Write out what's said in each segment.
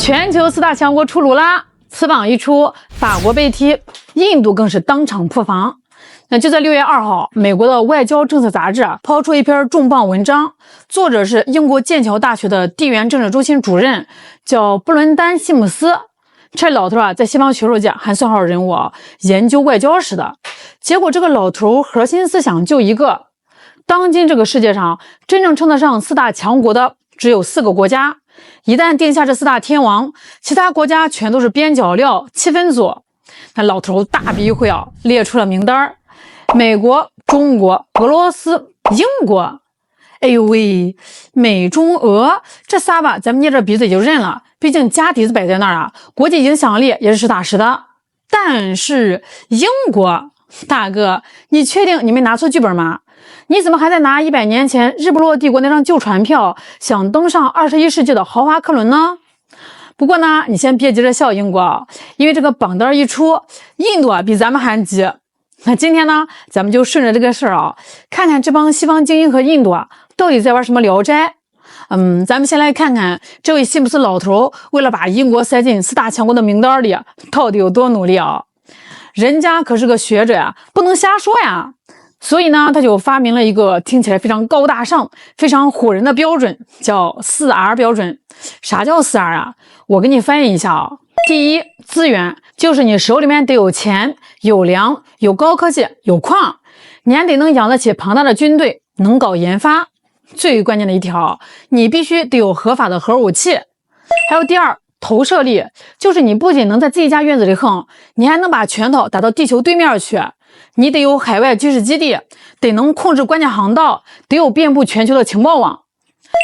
全球四大强国出炉啦！此榜一出，法国被踢，印度更是当场破防。那就在6月2号，美国的外交政策杂志抛出一篇重磅文章，作者是英国剑桥大学的地缘政治中心主任，叫布伦丹·西姆斯。这老头在西方学术界还算号人物研究外交史的。结果这个老头核心思想就一个：当今这个世界上真正称得上四大强国的只有4个国家。一旦定下这4大天王，其他国家全都是边角料、气氛组。那老头大笔一挥列出了名单：美国、中国、俄罗斯、英国。哎呦喂，美中俄这仨吧，咱们捏着鼻子也就认了，毕竟家底子摆在那儿国际影响力也是实打实的。但是英国，大哥，你确定你没拿错剧本吗？你怎么还在拿100年前日不落帝国那张旧船票，想登上21世纪的豪华客轮呢？不过呢，你先别急着笑英国因为这个榜单一出，印度比咱们还急。那今天呢，咱们就顺着这个事儿看看这帮西方精英和印度到底在玩什么聊斋。咱们先来看看这位西姆斯老头为了把英国塞进4大强国的名单里，到底有多努力人家可是个学者不能瞎说呀。所以呢，他就发明了一个听起来非常高大上、非常唬人的标准，叫4R 标准。啥叫4R我给你翻译一下第一，资源，就是你手里面得有钱、有粮、有高科技、有矿，你还得能养得起庞大的军队，能搞研发。最关键的一条，你必须得有合法的核武器。还有第二，投射力，就是你不仅能在自己家院子里横，你还能把拳头打到地球对面去。你得有海外军事基地，得能控制关键航道，得有遍布全球的情报网。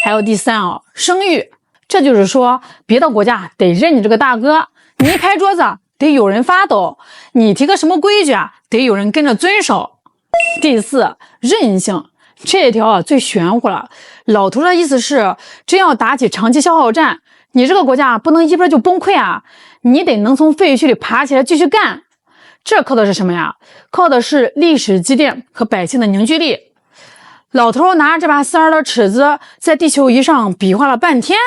还有第三声誉，这就是说别的国家得认你这个大哥，你一拍桌子得有人发抖，你提个什么规矩得有人跟着遵守。第四，韧性，这条最玄乎了。老头的意思是，真要打起长期消耗战，你这个国家不能一边就崩溃你得能从废墟里爬起来继续干。这靠的是什么呀？靠的是历史积淀和百姓的凝聚力。老头拿着这把4R的尺子在地球仪上比划了半天，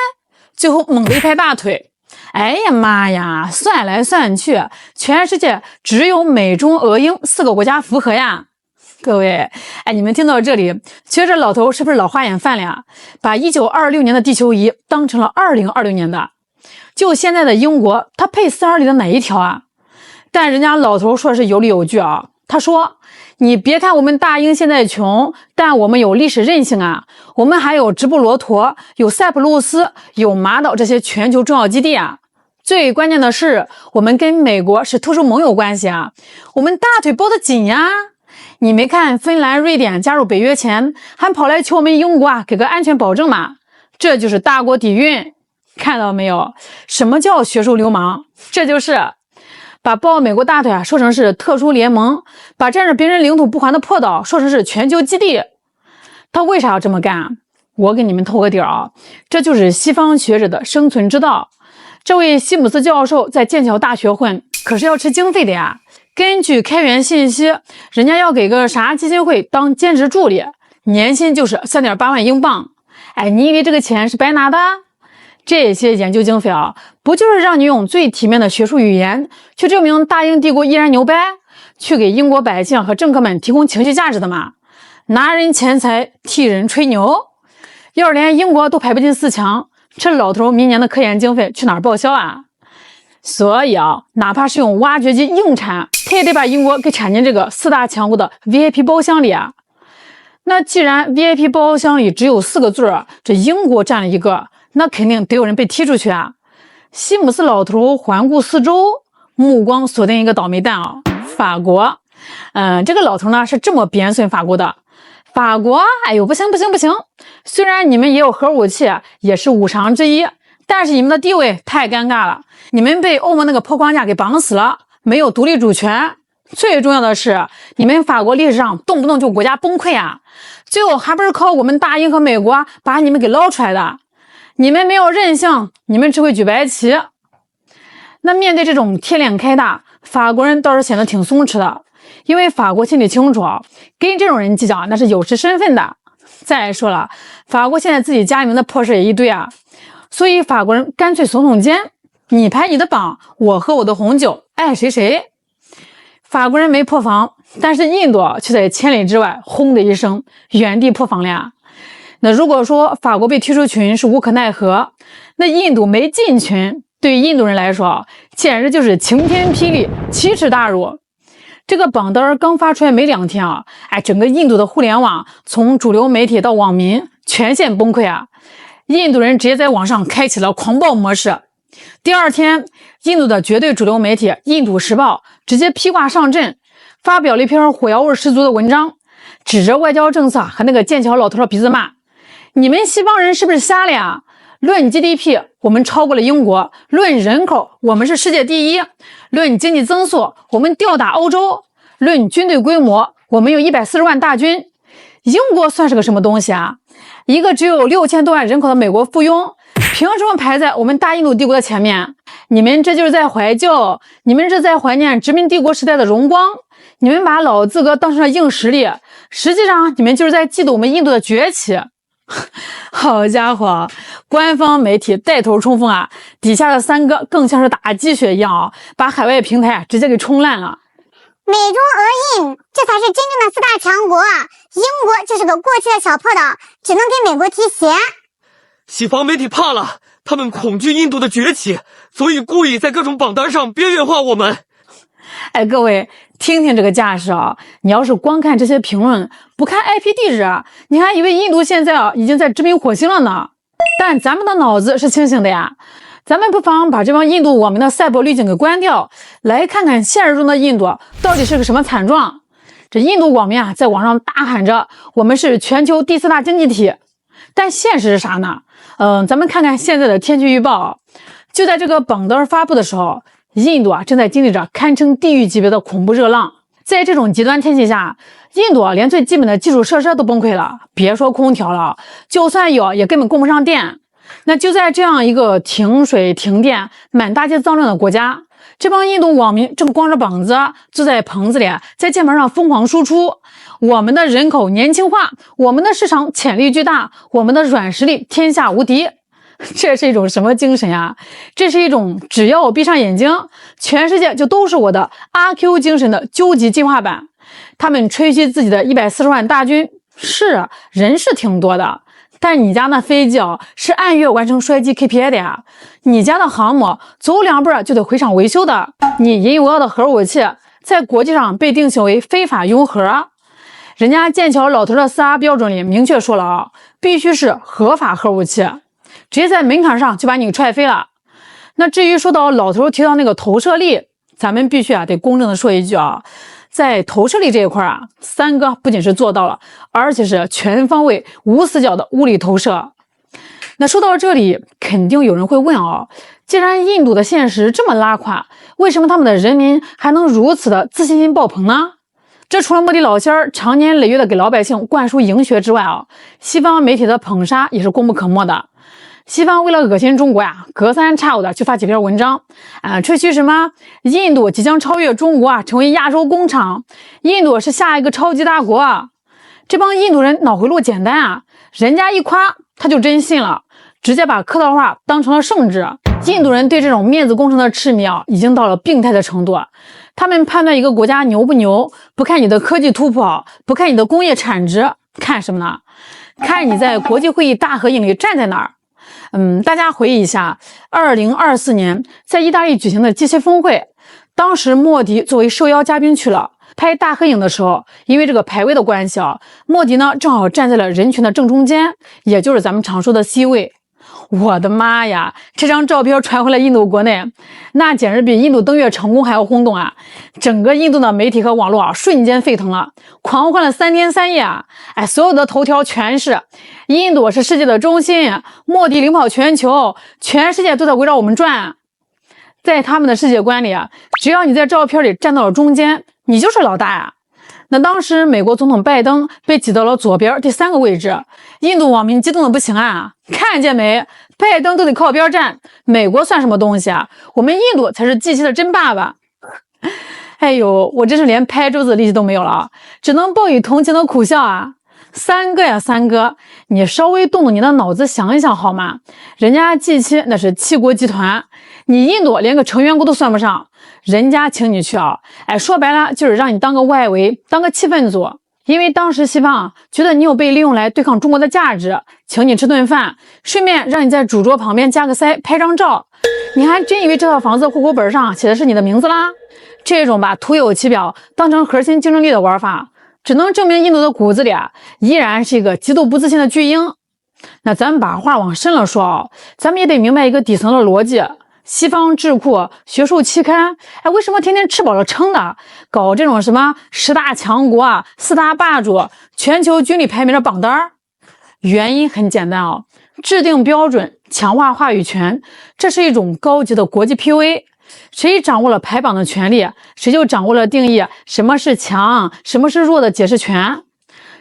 最后猛地一拍大腿，哎呀妈呀，算来算去，全世界只有美中俄英4个国家符合呀。各位，你们听到这里，觉着老头是不是老花眼犯了把1926年的地球仪当成了2020年的。就现在的英国，他配4R里的哪一条但人家老头说的是有理有据他说，你别看我们大英现在穷，但我们有历史韧性我们还有直布罗陀，有塞浦路斯，有马岛这些全球重要基地最关键的是，我们跟美国是特殊盟友关系我们大腿抱得紧呀。你没看芬兰、瑞典加入北约前，还跑来求我们英国给个安全保证吗？这就是大国底蕴，看到没有？什么叫学术流氓？这就是把抱美国大腿说成是特殊联盟，把占着别人领土不还的破岛说成是全球基地。他为啥要这么干？我给你们透个底这就是西方学者的生存之道。这位西姆斯教授在剑桥大学混，可是要吃经费的呀。根据开源信息，人家要给个啥基金会当兼职助理，年薪就是3.8万英镑。你以为这个钱是白拿的？这些研究经费不就是让你用最体面的学术语言去证明大英帝国依然牛掰，去给英国百姓和政客们提供情绪价值的吗？拿人钱财替人吹牛。要是连英国都排不进4强，这老头明年的科研经费去哪儿报销所以哪怕是用挖掘机硬产，他也得把英国给产进这个4大强国的 VIP 包厢里那既然 VIP 包厢里只有4个座这英国占了一个，那肯定得有人被踢出去西姆斯老头环顾四周，目光锁定一个倒霉蛋法国。这个老头呢是这么贬损法国的：法国，哎呦，不行，虽然你们也有核武器，也是5常之一，但是你们的地位太尴尬了，你们被欧盟那个破框架给绑死了，没有独立主权。最重要的是，你们法国历史上动不动就国家崩溃最后还不是靠我们大英和美国把你们给捞出来的。你们没有韧性，你们只会举白旗。那面对这种天脸开大，法国人倒是显得挺松弛的，因为法国心里清楚跟这种人计较那是有失身份的。再说了，法国现在自己家里面的破事也一堆所以法国人干脆耸耸肩，你排你的榜，我喝我的红酒，爱谁谁。法国人没破防，但是印度却在千里之外轰的一声原地破防了呀。那如果说法国被踢出群是无可奈何，那印度没进群，对于印度人来说简直就是晴天霹雳，奇耻大辱。这个榜单刚发出来没2天啊，整个印度的互联网从主流媒体到网民全线崩溃啊！印度人直接在网上开启了狂暴模式。第2天，印度的绝对主流媒体《印度时报》直接披挂上阵，发表了一篇火药味十足的文章，指着外交政策和那个剑桥老头的鼻子骂：“你们西方人是不是瞎了呀？论 GDP， 我们超过了英国；论人口，我们是世界第一；论经济增速，我们吊打欧洲；论军队规模，我们有140万大军。英国算是个什么东西啊？一个只有6000多万人口的美国附庸，凭什么排在我们大印度帝国的前面？你们这就是在怀旧，你们是在怀念殖民帝国时代的荣光，你们把老资格当成了硬实力，实际上你们就是在嫉妒我们印度的崛起。”好家伙，官方媒体带头冲锋啊，底下的3哥更像是打鸡血一样啊，把海外平台直接给冲烂了。美中俄印，这才是真正的4大强国啊！英国就是个过气的小破岛，只能给美国提鞋。西方媒体怕了，他们恐惧印度的崛起，所以故意在各种榜单上边缘化我们。各位听听这个架势啊！你要是光看这些评论，不看 IP 地址，你还以为印度现在已经在殖民火星了呢。但咱们的脑子是清醒的呀，咱们不妨把这帮印度网民的赛博滤镜给关掉，来看看现实中的印度到底是个什么惨状。这印度网民啊，在网上大喊着我们是全球第4大经济体，但现实是啥呢？咱们看看现在的天气预报，就在这个榜单发布的时候，印度正在经历着堪称地狱级别的恐怖热浪。在这种极端天气下，印度连最基本的基础设施都崩溃了，别说空调了，就算有也根本供不上电。那就在这样一个停水停电满大街脏乱的国家，这帮印度网民正光着膀子坐在棚子里，在键盘上疯狂输出：我们的人口年轻化，我们的市场潜力巨大，我们的软实力天下无敌。这是一种什么精神呀？这是一种只要我闭上眼睛，全世界就都是我的阿 Q 精神的究极进化版。他们吹嘘自己的140万大军，是人是挺多的，但你家那飞机是按月完成衰机 KPI 的呀，你家的航母走2步就得回厂维修的，你引以为傲的核武器在国际上被定性为非法拥核。人家剑桥老头的4R标准里明确说了必须是合法核武器，直接在门槛上就把你踹飞了。那至于说到老头提到那个投射力，咱们必须得公正的说一句在投射力这一块3哥不仅是做到了，而且是全方位无死角的物理投射。那说到这里，肯定有人会问既然印度的现实这么拉垮，为什么他们的人民还能如此的自信心爆棚呢？这除了莫迪老仙儿长年累月的给老百姓灌输营学之外西方媒体的捧杀也是功不可没的。西方为了恶心中国隔三差五的就发几篇文章吹嘘什么印度即将超越中国成为亚洲工厂，印度是下一个超级大国这帮印度人脑回路简单人家一夸他就真信了，直接把客套话当成了圣旨。印度人对这种面子工程的痴迷已经到了病态的程度。他们判断一个国家牛不牛，不看你的科技突破，不看你的工业产值，看什么呢？看你在国际会议大合影里站在哪儿。大家回忆一下2024年在意大利举行的 G7 峰会，当时莫迪作为受邀嘉宾去了，拍大合影的时候，因为这个排位的关系莫迪呢正好站在了人群的正中间，也就是咱们常说的 C 位。我的妈呀，这张照片传回了印度国内，那简直比印度登月成功还要轰动整个印度的媒体和网络瞬间沸腾了，狂欢了3天3夜所有的头条全是印度是世界的中心，莫迪领跑全球，全世界都在围绕我们转。在他们的世界观里只要你在照片里站到了中间，你就是老大那当时美国总统拜登被挤到了左边第3个位置，印度网民激动的不行看见没，拜登都得靠边站，美国算什么东西我们印度才是G7的真爸爸。哎呦，我真是连拍桌子的力气都没有了只能报以同情的苦笑三哥呀，三哥，你稍微动动你的脑子想一想好吗？人家 G7 那是7国集团，你印度连个成员国都算不上，人家请你去啊，说白了就是让你当个外围，当个气氛组。因为当时西方觉得你有被利用来对抗中国的价值，请你吃顿饭，顺便让你在主桌旁边加个塞，拍张照。你还真以为这套房子户口本上写的是你的名字啦？这种把徒有其表当成核心竞争力的玩法，只能证明印度的骨子里依然是一个极度不自信的巨婴。那咱们把话往深了说咱们也得明白一个底层的逻辑。西方智库学术期刊，为什么天天吃饱了撑的搞这种什么10大强国、4大霸主、全球军力排名的榜单？原因很简单制定标准，强化话语权，这是一种高级的国际 PUA。谁掌握了排榜的权利，谁就掌握了定义什么是强，什么是弱的解释权。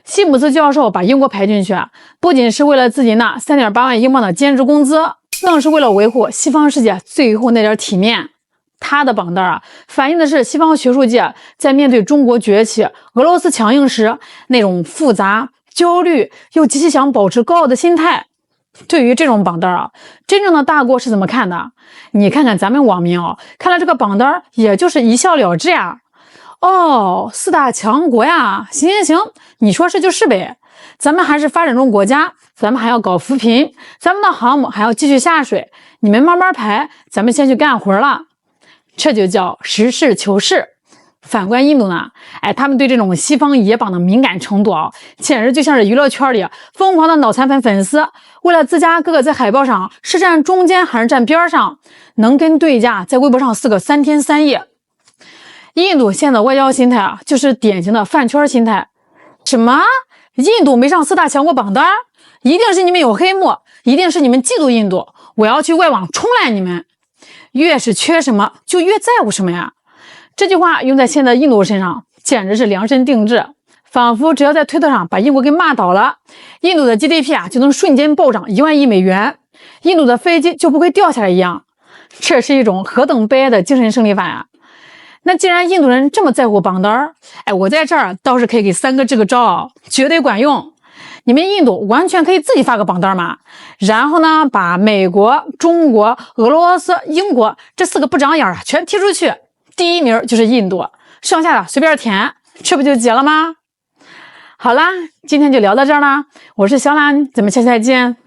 西姆斯教授把英国排进去，不仅是为了自己那3.8万英镑的兼职工资，更是为了维护西方世界最后那点体面。他的榜单反映的是西方学术界在面对中国崛起、俄罗斯强硬时那种复杂、焦虑又极其想保持高傲的心态。对于这种榜单真正的大国是怎么看的？你看看咱们网民看了这个榜单也就是一笑了之呀。4大强国呀，行，你说是就是呗。咱们还是发展中国家，咱们还要搞扶贫，咱们的航母还要继续下水，你们慢慢排，咱们先去干活了。这就叫实事求是。反观印度呢，他们对这种西方野榜的敏感程度简直就像是娱乐圈里疯狂的脑残粉粉丝，为了自家哥哥在海报上是站中间还是站边上，能跟对家在微博上撕个3天3夜。印度现在的外交心态就是典型的饭圈心态。什么？印度没上4大强国榜单？一定是你们有黑幕，一定是你们嫉妒印度，我要去外网冲烂你们。越是缺什么就越在乎什么呀。这句话用在现在印度身上简直是量身定制，仿佛只要在推特上把英国给骂倒了，印度的 GDP 就能瞬间暴涨1万亿美元，印度的飞机就不会掉下来一样。这是一种何等悲哀的精神胜利法呀。那既然印度人这么在乎榜单我在这儿倒是可以给三哥支个招绝对管用。你们印度完全可以自己发个榜单嘛，然后呢把美国、中国、俄罗斯、英国这4个不长眼全踢出去，第1名就是印度，剩下的随便填，这不就结了吗？好啦，今天就聊到这儿啦，我是小兰，咱们下期再见。